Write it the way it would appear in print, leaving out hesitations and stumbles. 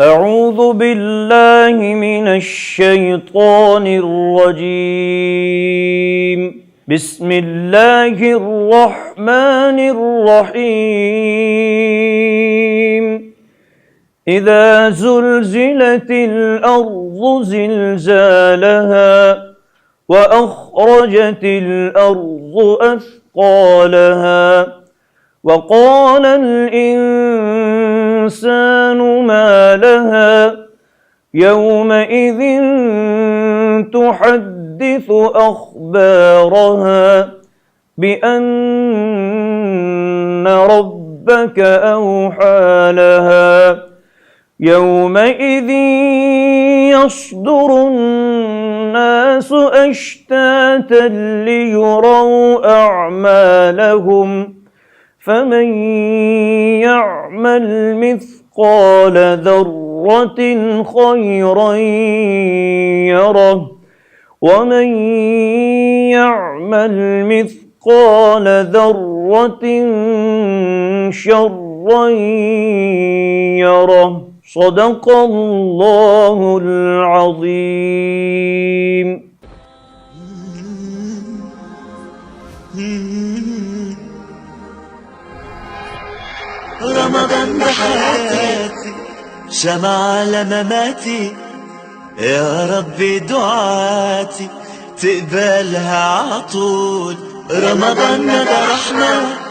أعوذ بالله من الشيطان الرجيم. بسم الله الرحمن الرحيم. إذا زلزلت الأرض زلزالها وأخرجت الأرض أثقالها وقال الإنسان ما لها يومئذ تحدث أخبارها بأن ربك أوحى لها يومئذ يصدر الناس أشتاتا ليروا أعمالهم فمن يعمل مثقال ذرة خيرا يره ومن يعمل مثقال ذرة شرا يره. صدق الله العظيم. رمضان بحياتي شمع على مماتي، يا ربي دعاتي تقبلها عطول. رمضان ده رحمة